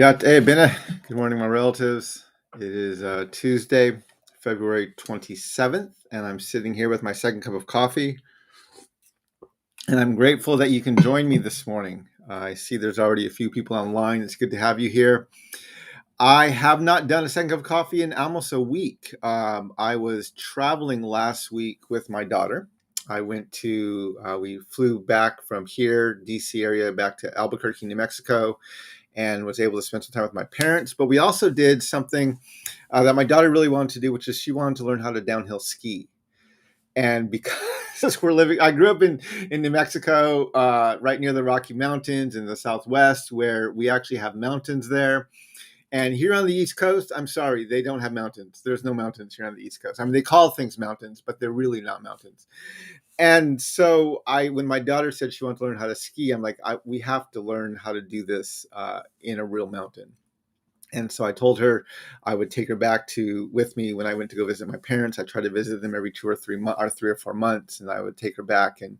Yeah, hey, Bene. Good morning, my relatives. It is Tuesday, February 27th, and I'm sitting here with my second cup of coffee. And I'm grateful that you can join me this morning. I see there's already a few people online. It's good to have you here. I have not done a second cup of coffee in almost a week. I was traveling last week with my daughter. We flew back from here, DC area, back to Albuquerque, New Mexico, and was able to spend some time with my parents. But we also did something that my daughter really wanted to do, which is she wanted to learn how to downhill ski. And because I grew up in New Mexico, right near the Rocky Mountains in the Southwest, where we actually have mountains there. And here on the East Coast, I'm sorry, they don't have mountains. There's no mountains here on the East Coast. I mean, they call things mountains, but they're really not mountains. And so when my daughter said she wanted to learn how to ski, I'm like, we have to learn how to do this in a real mountain. And so I told her I would take her with me when I went to go visit my parents. I tried to visit them every 3 or 4 months, and I would take her back, and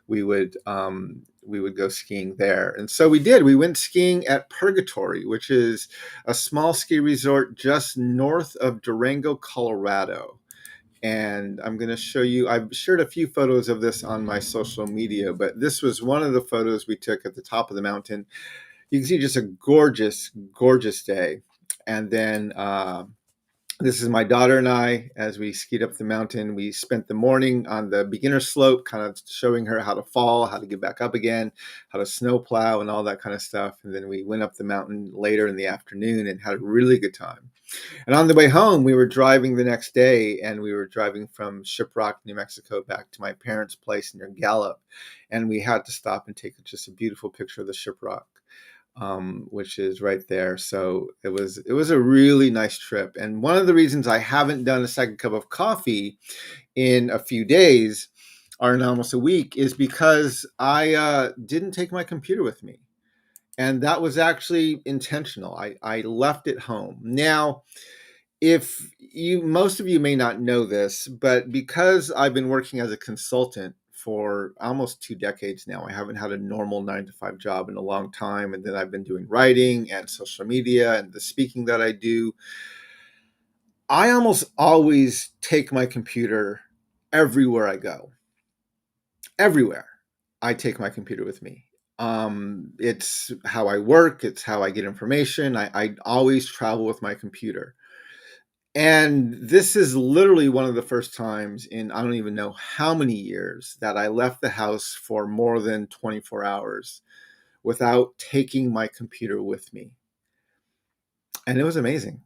we would go skiing there. And so we did. We went skiing at Purgatory, which is a small ski resort just north of Durango, Colorado. And I'm going to show you, I've shared a few photos of this on my social media, but this was one of the photos we took at the top of the mountain. You can see just a gorgeous, gorgeous day. And then this is my daughter and I as we skied up the mountain. We spent the morning on the beginner slope, kind of showing her how to fall, how to get back up again, how to snow plow, and all that kind of stuff. And then we went up the mountain later in the afternoon and had a really good time. And on the way home, we were driving the next day, and we were driving from Shiprock, New Mexico, back to my parents' place near Gallup. And we had to stop and take just a beautiful picture of the Shiprock, which is right there. So it was a really nice trip. And one of the reasons I haven't done a second cup of coffee in a few days, or in almost a week, is because I didn't take my computer with me. And that was actually intentional. I left it home. Now, if you most of you may not know this, but because I've been working as a consultant for almost 2 decades now, I haven't had a normal 9 to 5 job in a long time. And then I've been doing writing and social media and the speaking that I do. I almost always take my computer everywhere I go. Everywhere I take my computer with me. It's how I work, it's how I get information. I always travel with my computer. And this is literally one of the first times in I don't even know how many years that I left the house for more than 24 hours without taking my computer with me. And it was amazing.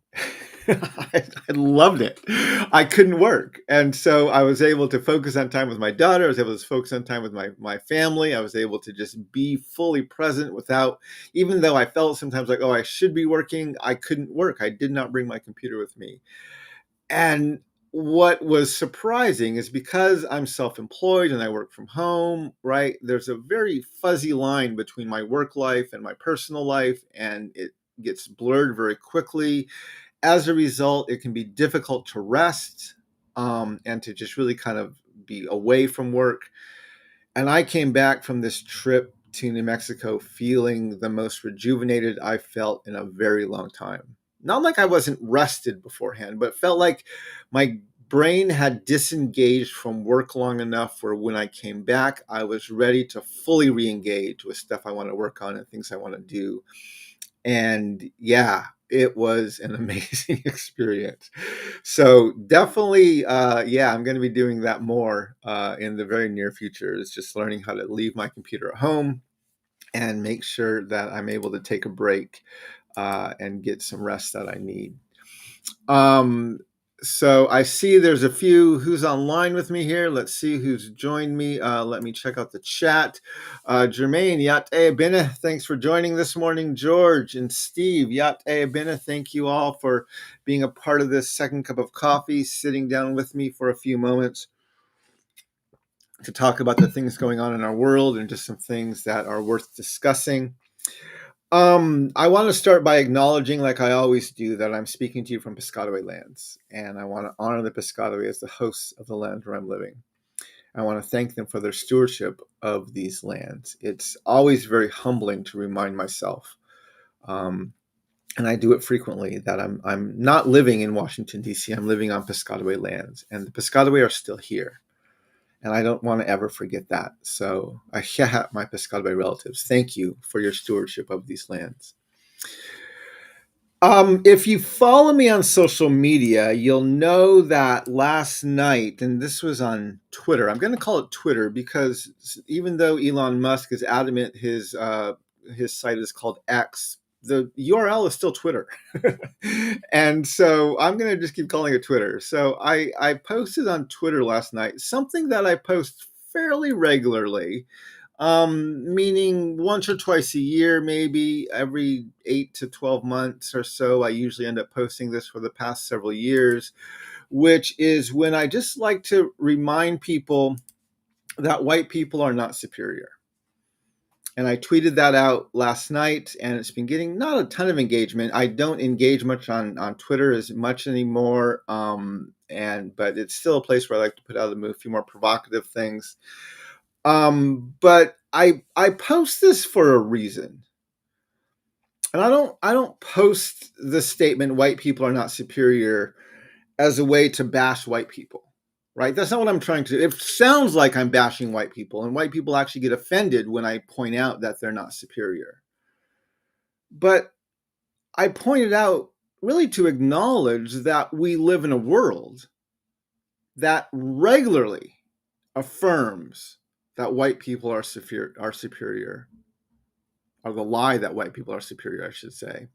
I loved it. I couldn't work. And so I was able to focus on time with my daughter. I was able to focus on time with my family. I was able to just be fully present without, even though I felt sometimes like, oh, I should be working, I couldn't work. I did not bring my computer with me. And what was surprising is because I'm self-employed and I work from home, right? There's a very fuzzy line between my work life and my personal life, and it gets blurred very quickly. As a result, it can be difficult to rest and to just really kind of be away from work. And I came back from this trip to New Mexico feeling the most rejuvenated I felt in a very long time. Not like I wasn't rested beforehand, but felt like my brain had disengaged from work long enough where when I came back, I was ready to fully re-engage with stuff I want to work on and things I want to do. And yeah, it was an amazing experience. So definitely, yeah, I'm going to be doing that more in the very near future. Is just learning how to leave my computer at home and make sure that I'm able to take a break and get some rest that I need. Um, so I see there's a few who's online with me here. Let's see who's joined me. Let me check out the chat. Jermaine, Yat Bina, thanks for joining this morning. George and Steve, Yat Bina, thank you all for being a part of this second cup of coffee, sitting down with me for a few moments to talk about the things going on in our world and just some things that are worth discussing. I want to start by acknowledging, like I always do, that I'm speaking to you from Piscataway lands, and I want to honor the Piscataway as the hosts of the land where I'm living. I want to thank them for their stewardship of these lands. It's always very humbling to remind myself and I do it frequently, that I'm not living in Washington, D.C. I'm living on Piscataway lands, and the Piscataway are still here. And I don't want to ever forget that. So, my Piscataway relatives, thank you for your stewardship of these lands. If you follow me on social media, you'll know that last night, and this was on Twitter. I'm going to call it Twitter because even though Elon Musk is adamant his site is called X, the URL is still Twitter. And so I'm going to just keep calling it Twitter. So I posted on Twitter last night something that I post fairly regularly, meaning once or twice a year, maybe every 8 to 12 months or so. I usually end up posting this for the past several years, which is when I just like to remind people that white people are not superior. And I tweeted that out last night, and it's been getting not a ton of engagement. I don't engage much on Twitter as much anymore, but it's still a place where I like to put out a few more provocative things. But I post this for a reason, and I don't post the statement "white people are not superior" as a way to bash white people. Right? That's not what I'm trying to do. It sounds like I'm bashing white people, and white people actually get offended when I point out that they're not superior. But I pointed out really to acknowledge that we live in a world that regularly affirms that white people are superior, or the lie that white people are superior, I should say,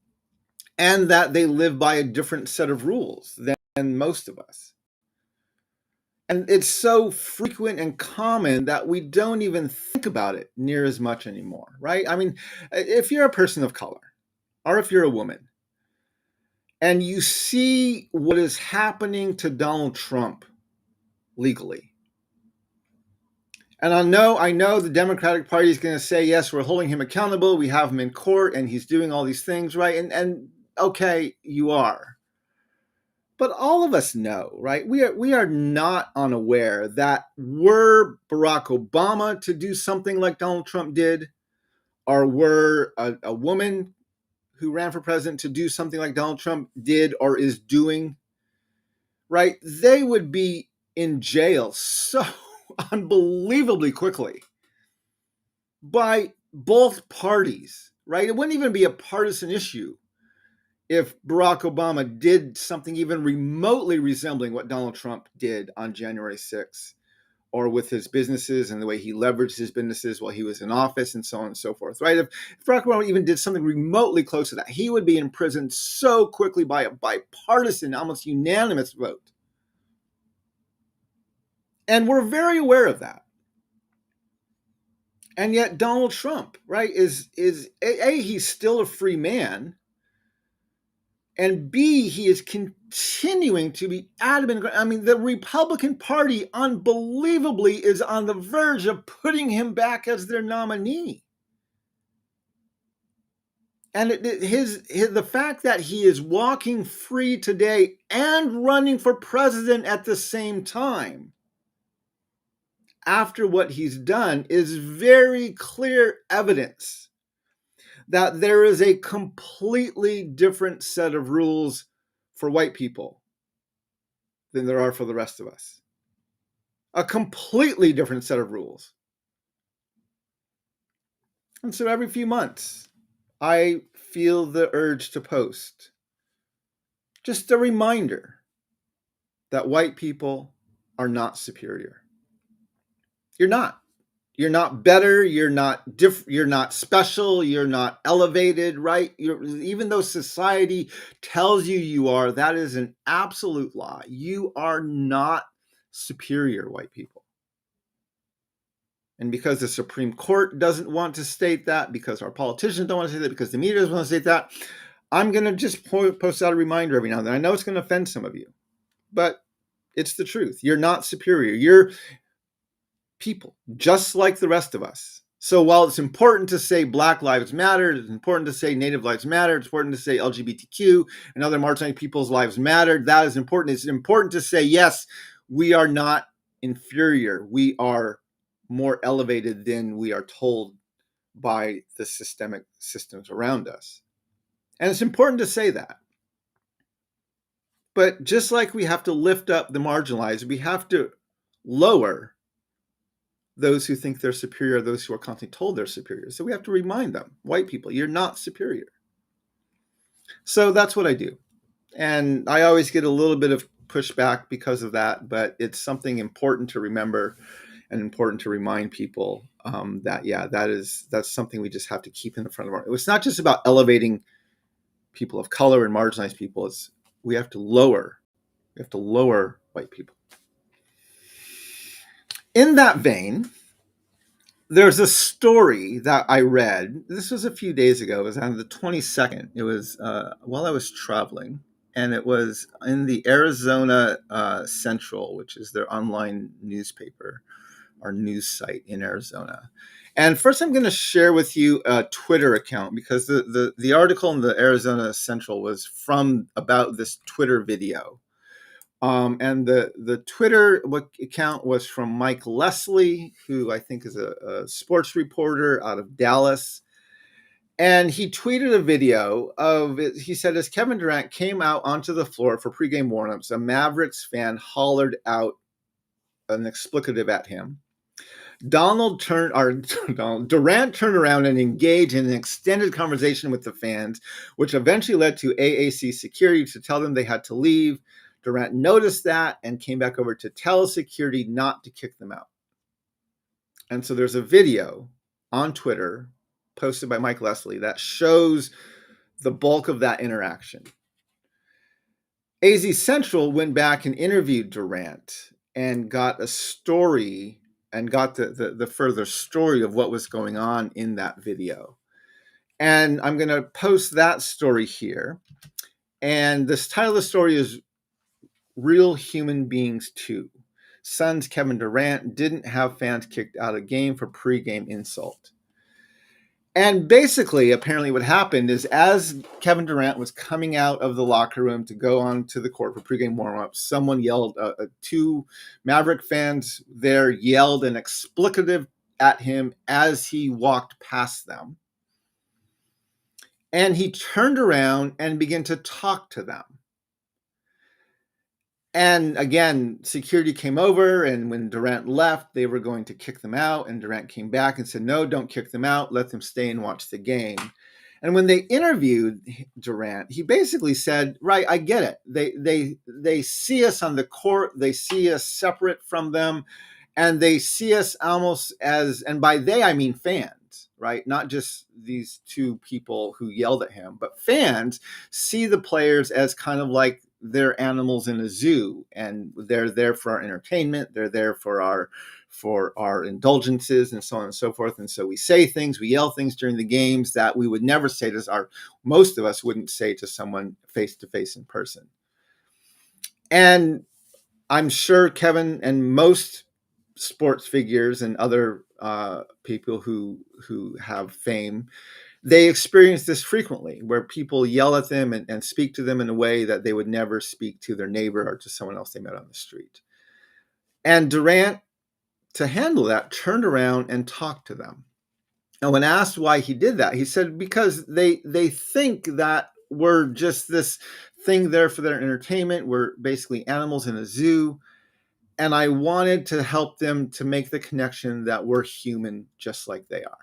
and that they live by a different set of rules than most of us. And it's so frequent and common that we don't even think about it near as much anymore, right? I mean, if you're a person of color, or if you're a woman, and you see what is happening to Donald Trump legally, and I know the Democratic Party is going to say, yes, we're holding him accountable, we have him in court, and he's doing all these things, right? And okay, you are. But all of us know, right? We are not unaware that were Barack Obama to do something like Donald Trump did, or were a woman who ran for president to do something like Donald Trump did or is doing, right? They would be in jail so unbelievably quickly by both parties, right? It wouldn't even be a partisan issue if Barack Obama did something even remotely resembling what Donald Trump did on January 6th, or with his businesses and the way he leveraged his businesses while he was in office and so on and so forth, right? If Barack Obama even did something remotely close to that, he would be in prison so quickly by a bipartisan, almost unanimous vote. And we're very aware of that. And yet Donald Trump, right, is he's still a free man, and B, he is continuing to be adamant. I mean, the Republican Party, unbelievably, is on the verge of putting him back as their nominee. And the fact that he is walking free today and running for president at the same time, after what he's done, is very clear evidence that there is a completely different set of rules for white people than there are for the rest of us. A completely different set of rules. And so every few months, I feel the urge to post just a reminder that white people are not superior. You're not. You're not better. You're not you're not special. You're not elevated, right? Even though society tells you you are, that is an absolute lie. You are not superior, white people. And because the Supreme Court doesn't want to state that, because our politicians don't want to say that, because the media doesn't want to state that, I'm going to just post out a reminder every now and then. I know it's going to offend some of you, but it's the truth. You're not superior. You're people, just like the rest of us. So while it's important to say Black Lives Matter, it's important to say Native Lives Matter, it's important to say LGBTQ and other marginalized people's lives matter, that is important. It's important to say, yes, we are not inferior. We are more elevated than we are told by the systemic systems around us. And it's important to say that. But just like we have to lift up the marginalized, we have to lower those who think they're superior, those who are constantly told they're superior. So we have to remind them, white people, you're not superior. So that's what I do. And I always get a little bit of pushback because of that, but it's something important to remember and important to remind people that, yeah, that's something we just have to keep in the front of our. It's not just about elevating people of color and marginalized people. We have to lower white people. In that vein, there's a story that I read. This was a few days ago. It was on the 22nd. It was while I was traveling, and it was in the Arizona Central, which is their online newspaper or news site in Arizona. And first, I'm going to share with you a Twitter account because the article in the Arizona Central was from about this Twitter video. And the Twitter account was from Mike Leslie, who I think is a sports reporter out of Dallas. And he tweeted a video of it. He said, as Kevin Durant came out onto the floor for pregame warmups, a Mavericks fan hollered out an explicative at him. Durant turned around and engaged in an extended conversation with the fans, which eventually led to AAC security to tell them they had to leave. Durant noticed that and came back over to tell security not to kick them out. And so there's a video on Twitter posted by Mike Leslie that shows the bulk of that interaction. AZ Central went back and interviewed Durant and got a story and got the further story of what was going on in that video. And I'm going to post that story here. And this title of the story is Real Human Beings Too. Suns Kevin Durant didn't have fans kicked out of game for pregame insult. And basically, apparently what happened is as Kevin Durant was coming out of the locker room to go on to the court for pregame warmups, someone yelled, two Maverick fans there yelled an explicative at him as he walked past them. And he turned around and began to talk to them. And again, security came over, and when Durant left, they were going to kick them out. And Durant came back and said, no, don't kick them out. Let them stay and watch the game. And when they interviewed Durant, he basically said, right, I get it. They see us on the court. They see us separate from them. And they see us almost as, and by they, I mean fans, right? Not just these two people who yelled at him, but fans see the players as kind of like they're animals in a zoo, and they're there for our entertainment. They're there for our indulgences and so on and so forth. And so we say things, we yell things during the games that we would never say to most of us wouldn't say to someone face to face in person. And I'm sure Kevin and most sports figures and other people who have fame, they experience this frequently, where people yell at them and speak to them in a way that they would never speak to their neighbor or to someone else they met on the street. And Durant, to handle that, turned around and talked to them. And when asked why he did that, he said, because they think that we're just this thing there for their entertainment. We're basically animals in a zoo. And I wanted to help them to make the connection that we're human just like they are.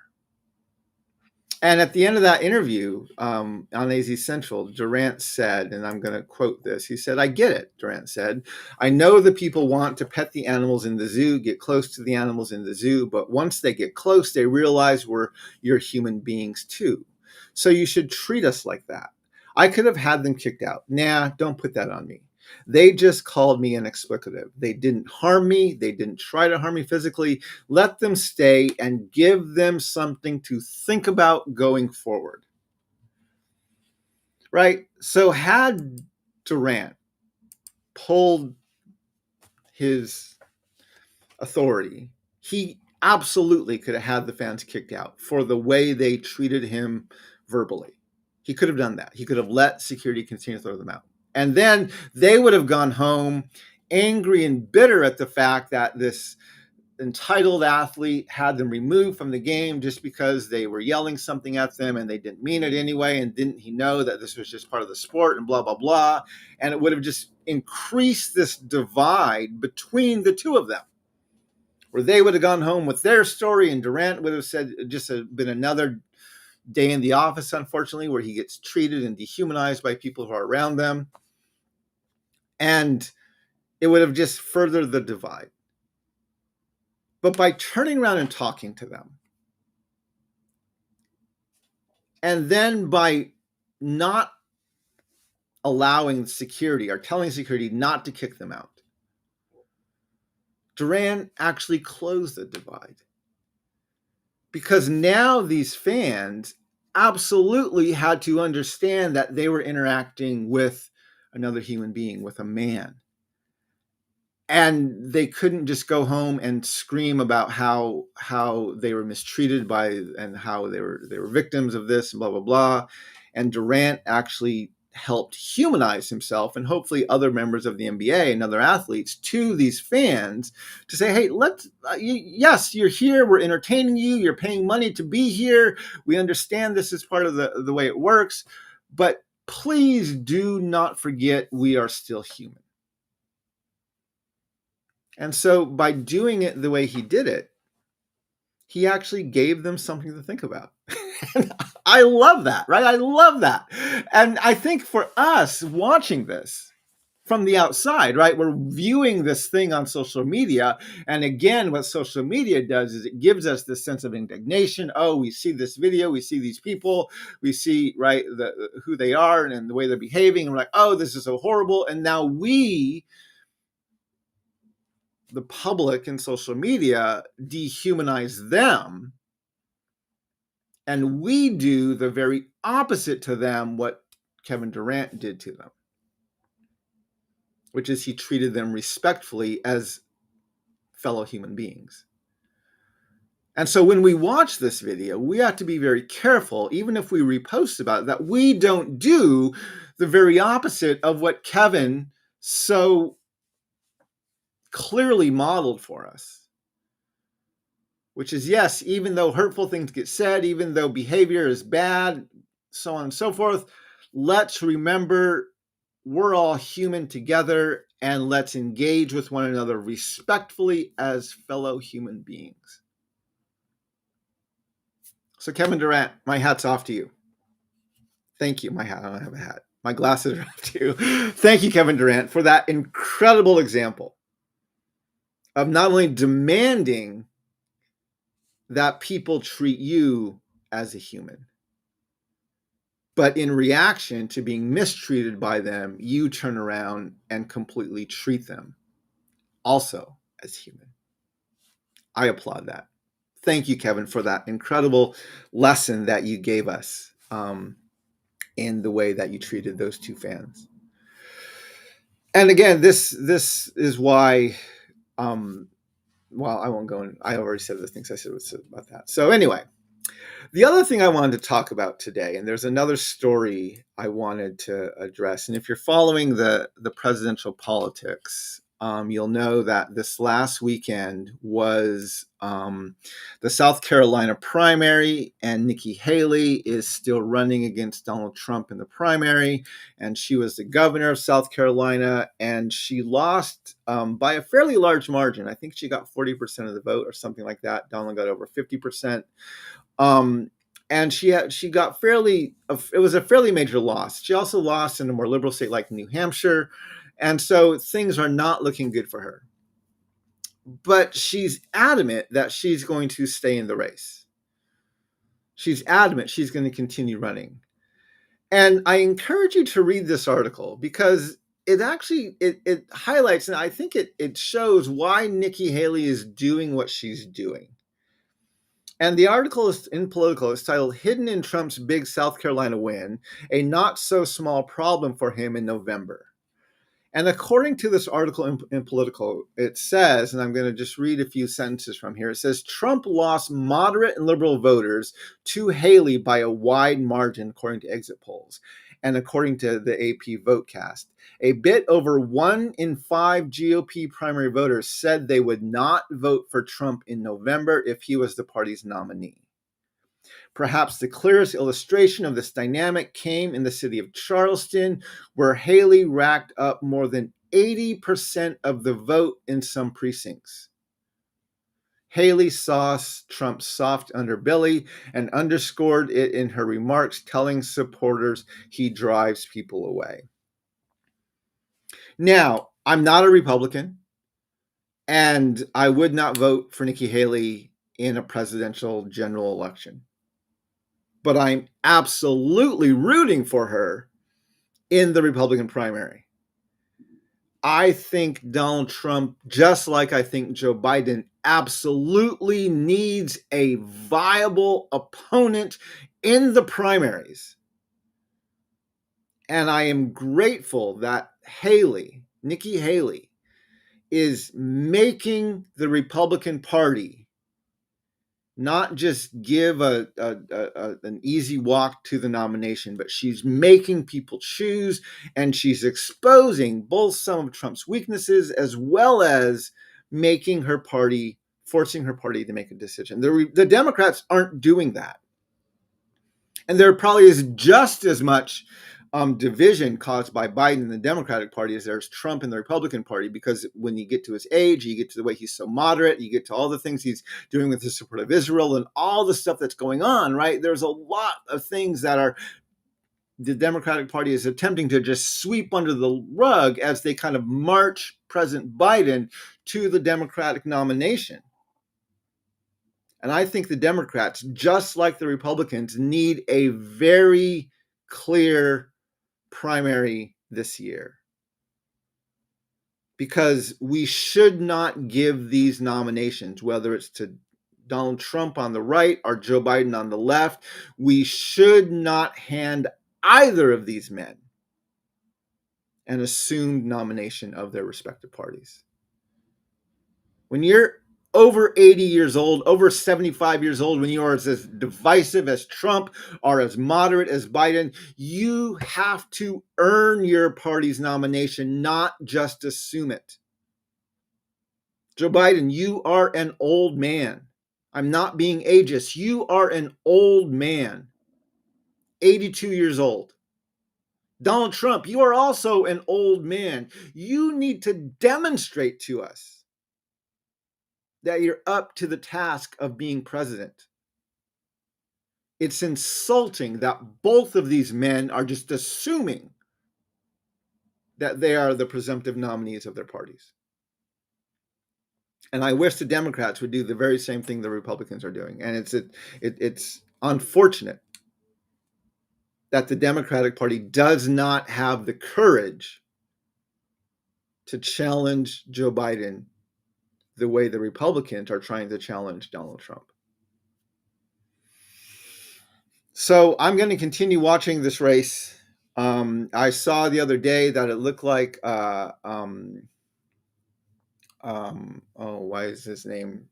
And at the end of that interview on AZ Central, Durant said, and I'm going to quote this, he said, I get it, Durant said. I know the people want to pet the animals in the zoo, get close to the animals in the zoo, but once they get close, they realize you're human beings too. So you should treat us like that. I could have had them kicked out. Nah, don't put that on me. They just called me an explicative. They didn't harm me. They didn't try to harm me physically. Let them stay and give them something to think about going forward. Right? So had Durant pulled his authority, he absolutely could have had the fans kicked out for the way they treated him verbally. He could have done that. He could have let security continue to throw them out. And then they would have gone home angry and bitter at the fact that this entitled athlete had them removed from the game just because they were yelling something at them and they didn't mean it anyway. And didn't he know that this was just part of the sport and blah, blah, blah. And it would have just increased this divide between the two of them, where they would have gone home with their story and Durant would have said just been another day in the office, unfortunately, where he gets treated and dehumanized by people who are around them. And it would have just furthered the divide. But by turning around and talking to them, and then by not allowing security or telling security not to kick them out, Durant actually closed the divide. Because now these fans absolutely had to understand that they were interacting with another human being, with a man. And they couldn't just go home and scream about how they were mistreated by and how they were victims of this and blah, blah, blah. And Durant actually helped humanize himself and hopefully other members of the NBA and other athletes to these fans to say, hey, yes, you're here. We're entertaining you. You're paying money to be here. We understand this is part of the way it works. But please do not forget we are still human. And so by doing it the way he did it, he actually gave them something to think about. And I love that, right? I love that. And I think for us watching this from the outside, right, we're viewing this thing on social media. And again, what social media does is it gives us this sense of indignation. Oh, we see this video, we see these people, we see, right, who they are and the way they're behaving. And we're like, oh, this is so horrible. And now we, the public and social media, dehumanize them, and we do the very opposite to them what Kevin Durant did to them, which is he treated them respectfully as fellow human beings. And so when we watch this video, we have to be very careful, even if we repost about it, that we don't do the very opposite of what Kevin so clearly modeled for us, which is, yes, even though hurtful things get said, even though behavior is bad, so on and so forth, let's remember we're all human together and let's engage with one another respectfully as fellow human beings. So Kevin Durant, my hat's off to you. Thank you. My hat, I don't have a hat. My glasses are off to you. Thank you, Kevin Durant, for that incredible example of not only demanding that people treat you as a human, but in reaction to being mistreated by them, you turn around and completely treat them also as human. I applaud that. Thank you, Kevin, for that incredible lesson that you gave us in the way that you treated those two fans. And again, this is why, well, I won't go in. I already said the things I said about that. So anyway, the other thing I wanted to talk about today, and there's another story I wanted to address. And if you're following the presidential politics, you'll know that this last weekend was the South Carolina primary, and Nikki Haley is still running against Donald Trump in the primary, and she was the governor of South Carolina, and she lost by a fairly large margin. I think she got 40% of the vote or something like that. Donald got over 50%. And she got it was a fairly major loss. She also lost in a more liberal state like New Hampshire. And so things are not looking good for her. But she's adamant that she's going to stay in the race. She's adamant she's going to continue running. And I encourage you to read this article because it actually, it highlights, and I think it shows why Nikki Haley is doing what she's doing. And the article is in Politico. It's titled "Hidden in Trump's Big South Carolina Win, a Not So Small Problem for Him in November." And according to this article in Politico, it says, and I'm going to just read a few sentences from here. It says, Trump lost moderate and liberal voters to Haley by a wide margin, according to exit polls. and according to the AP Votecast, a bit over 1 in 5 GOP primary voters said they would not vote for Trump in November if he was the party's nominee. Perhaps the clearest illustration of this dynamic came in the city of Charleston, where Haley racked up more than 80% of the vote in some precincts. Haley saw Trump's soft underbelly and underscored it in her remarks, telling supporters he drives people away. Now, I'm not a Republican, and I would not vote for Nikki Haley in a presidential general election. But I'm absolutely rooting for her in the Republican primary. I think Donald Trump, just like I think Joe Biden, absolutely needs a viable opponent in the primaries. And I am grateful that Nikki Haley, is making the Republican Party not just give an easy walk to the nomination, but she's making people choose, and she's exposing both some of Trump's weaknesses as well as forcing her party to make a decision. The Democrats aren't doing that. And there probably is just as much division caused by Biden in the Democratic Party as there's Trump in the Republican Party, because when you get to his age, you get to the way he's so moderate, you get to all the things he's doing with his support of Israel and all the stuff that's going on, right? There's a lot of things that the Democratic Party is attempting to just sweep under the rug as they kind of march President Biden to the Democratic nomination. And I think the Democrats, just like the Republicans, need a very clear primary this year, because we should not give these nominations, whether it's to Donald Trump on the right or Joe Biden on the left, we should not hand either of these men an assumed nomination of their respective parties. When you're over 80 years old, over 75 years old, when you are as divisive as Trump or as moderate as Biden, you have to earn your party's nomination, not just assume it. Joe Biden, you are an old man. I'm not being ageist. You are an old man, 82 years old. Donald Trump, you are also an old man. You need to demonstrate to us that you're up to the task of being president. It's insulting that both of these men are just assuming that they are the presumptive nominees of their parties. And I wish the Democrats would do the very same thing the Republicans are doing. And it's unfortunate that the Democratic Party does not have the courage to challenge Joe Biden the way the Republicans are trying to challenge Donald Trump. So I'm going to continue watching this race. I saw the other day that it looked like, why is his name?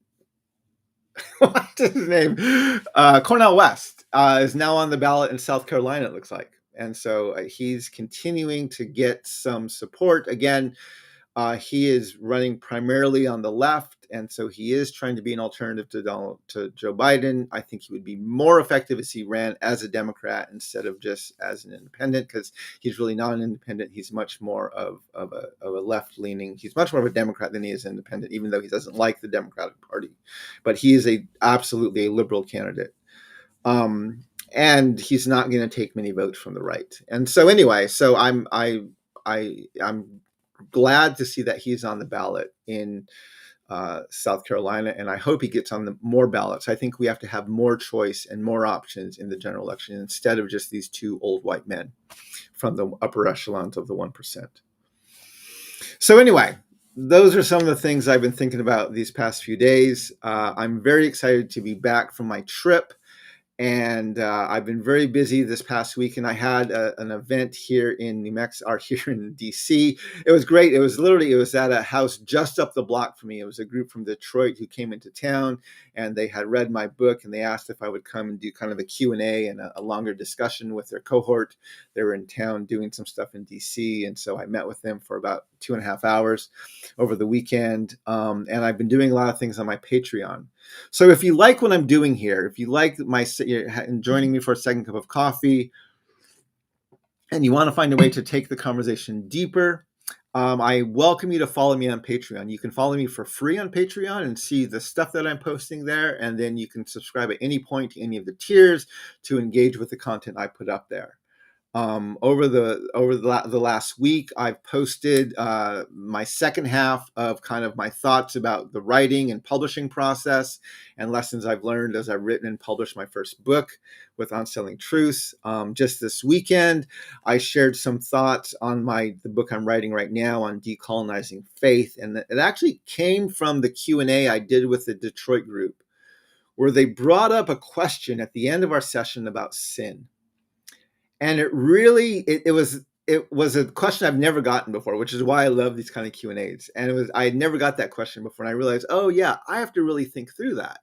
What's his name? Cornel West is now on the ballot in South Carolina, it looks like. And so he's continuing to get some support. Again, he is running primarily on the left, and so he is trying to be an alternative to Joe Biden. I think he would be more effective if he ran as a Democrat instead of just as an independent, because he's really not an independent. He's much more of a left-leaning. He's much more of a Democrat than he is independent, even though he doesn't like the Democratic Party. But he is absolutely a liberal candidate. And he's not going to take many votes from the right. And so anyway, so I'm glad to see that he's on the ballot in South Carolina, and I hope he gets on more ballots. I think we have to have more choice and more options in the general election instead of just these two old white men from the upper echelons of the 1%. So anyway, those are some of the things I've been thinking about these past few days. I'm very excited to be back from my trip And I've been very busy this past week, and I had an event here in New Mexico, or here in DC. It was great. It was at a house just up the block from me. It was a group from Detroit who came into town, and they had read my book, and they asked if I would come and do kind of a Q&A and a longer discussion with their cohort. They were in town doing some stuff in DC, and so I met with them for about 2.5 hours over the weekend. And I've been doing a lot of things on my Patreon. So if you like what I'm doing here, if you like joining me for a second cup of coffee, and you want to find a way to take the conversation deeper, I welcome you to follow me on Patreon. You can follow me for free on Patreon and see the stuff that I'm posting there, and then you can subscribe at any point to any of the tiers to engage with the content I put up there. Over the last week, I've posted my second half of kind of my thoughts about the writing and publishing process and lessons I've learned as I've written and published my first book with Unselling Truths. Just this weekend, I shared some thoughts on the book I'm writing right now on decolonizing faith, and it actually came from the Q&A I did with the Detroit group, where they brought up a question at the end of our session about sin. And it was a question I've never gotten before, which is why I love these kind of Q&As. And I had never got that question before, and I realized, oh yeah, I have to really think through that.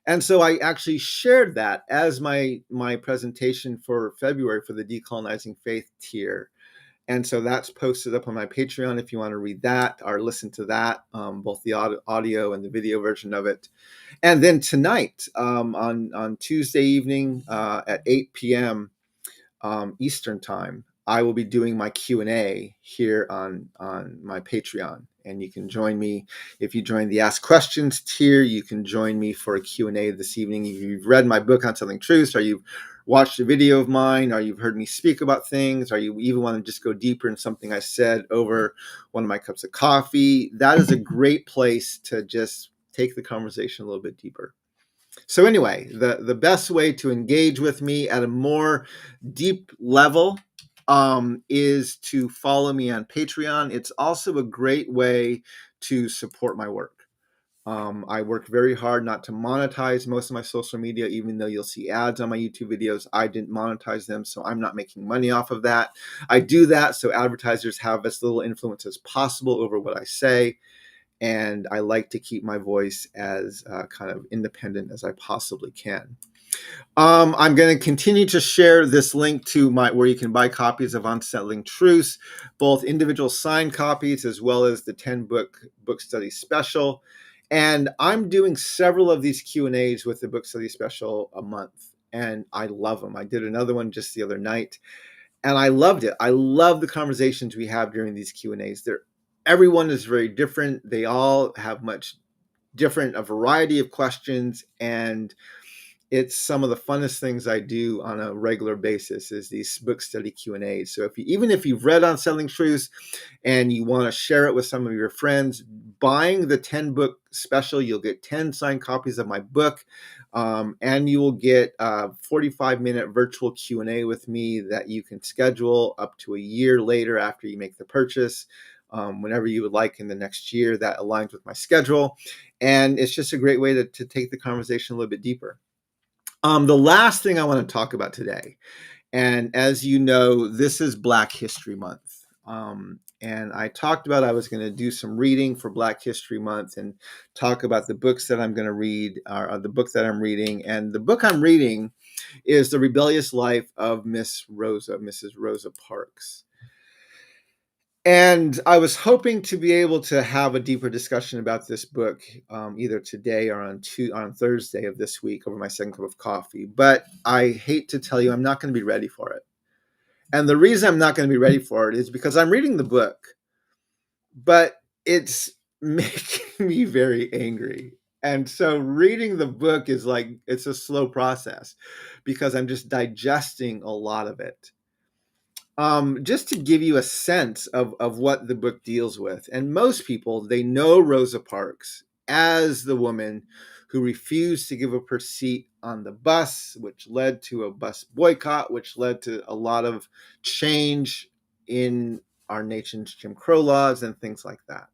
And so I actually shared that as my presentation for February for the Decolonizing Faith tier. And so that's posted up on my Patreon if you want to read that or listen to that, both the audio and the video version of it. And then tonight, on Tuesday evening at 8 p.m. Eastern time, I will be doing my Q&A here on my Patreon. And you can join me if you join the Ask Questions tier. You can join me for a Q&A this evening. If you've read my book on Telling Truths, or you've watched a video of mine, or you've heard me speak about things, or you even want to just go deeper in something I said over one of my cups of coffee, that is a great place to just take the conversation a little bit deeper. So anyway, the best way to engage with me at a more deep level is to follow me on Patreon. It's also a great way to support my work. I work very hard not to monetize most of my social media, even though you'll see ads on my YouTube videos. I didn't monetize them, so I'm not making money off of that. I do that so advertisers have as little influence as possible over what I say. And I like to keep my voice as kind of independent as I possibly can. I'm going to continue to share this link to where you can buy copies of Unsettling Truths, both individual signed copies as well as the 10-book book study special. And I'm doing several of these Q&As with the book study special a month, and I love them. I did another one just the other night, and I loved it. I love the conversations we have during these Q&As. Everyone is very different. They all have much different, a variety of questions, and it's some of the funnest things I do on a regular basis is these book study Q&As. So even if you've read Unsettling Truths and you want to share it with some of your friends, buying the 10-book special, you'll get 10 signed copies of my book, and you will get a 45-minute virtual Q&A with me that you can schedule up to a year later after you make the purchase. Whenever you would like in the next year, that aligns with my schedule. And it's just a great way to take the conversation a little bit deeper. The last thing I want to talk about today, and as you know, this is Black History Month. And I talked about I was going to do some reading for Black History Month and talk about the books that I'm going to read, or the book that I'm reading. And the book I'm reading is The Rebellious Life of Mrs. Rosa Parks. And I was hoping to be able to have a deeper discussion about this book either today or on Thursday of this week over my second cup of coffee. But I hate to tell you, I'm not going to be ready for it. And the reason I'm not going to be ready for it is because I'm reading the book, but it's making me very angry. And so reading the book is it's a slow process because I'm just digesting a lot of it. Just to give you a sense of what the book deals with. And most people, they know Rosa Parks as the woman who refused to give up her seat on the bus, which led to a bus boycott, which led to a lot of change in our nation's Jim Crow laws and things like that.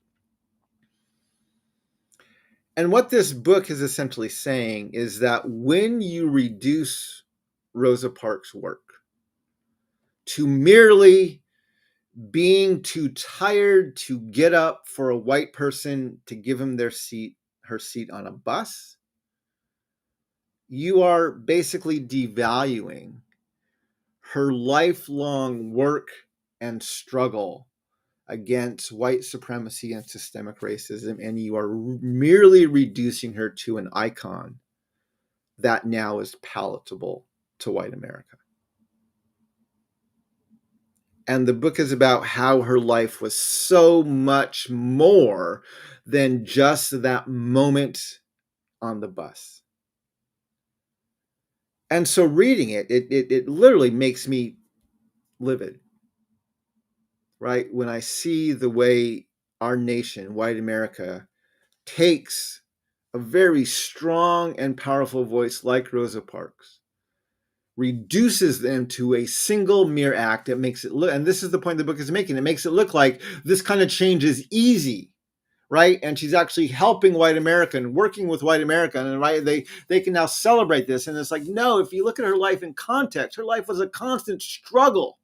And what this book is essentially saying is that when you reduce Rosa Parks' work to merely being too tired to get up for a white person to give him her seat on a bus, you are basically devaluing her lifelong work and struggle against white supremacy and systemic racism, and you are merely reducing her to an icon that now is palatable to white America. And the book is about how her life was so much more than just that moment on the bus. And so reading it literally makes me livid, right? When I see the way our nation, white America, takes a very strong and powerful voice like Rosa Parks, reduces them to a single mere act that makes it look, and this is the point the book is making, it makes it look like this kind of change is easy, right? And she's actually helping white America and working with white America, and right, they can now celebrate this. And it's like, no, if you look at her life in context, her life was a constant struggle.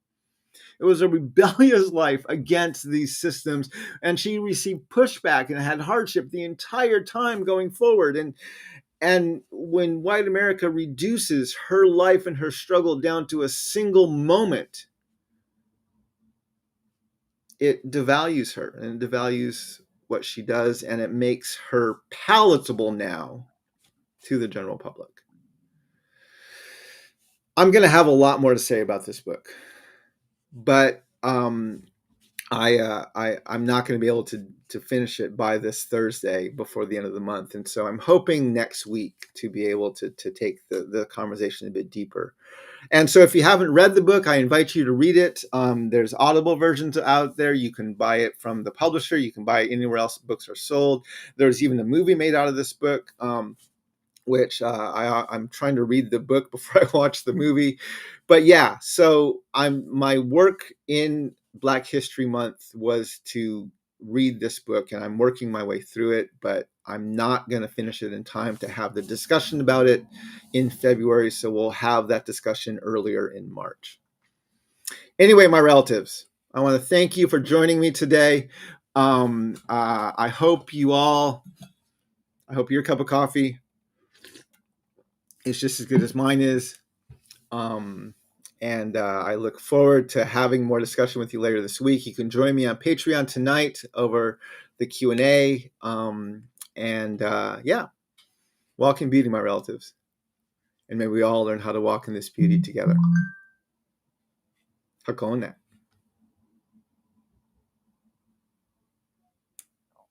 It was a rebellious life against these systems, and she received pushback and had hardship the entire time going forward. And when white America reduces her life and her struggle down to a single moment, it devalues her and it devalues what she does, and it makes her palatable now to the general public. I'm going to have a lot more to say about this book, but I'm not going to be able to finish it by this Thursday before the end of the month, and so I'm hoping next week to be able to take the conversation a bit deeper. And so if you haven't read the book, I invite you to read it. There's Audible versions out there. You can buy it from the publisher. You can buy it anywhere else books are sold. There's even a movie made out of this book, which I'm trying to read the book before I watch the movie. But yeah, so my work in Black History Month was to read this book, and I'm working my way through it, but I'm not going to finish it in time to have the discussion about it in February. So we'll have that discussion earlier in March. Anyway, my relatives, I want to thank you for joining me today. I hope your cup of coffee is just as good as mine is. And I look forward to having more discussion with you later this week. You can join me on Patreon tonight over the Q&A. Yeah, walk in beauty, my relatives. And may we all learn how to walk in this beauty together. Hakone.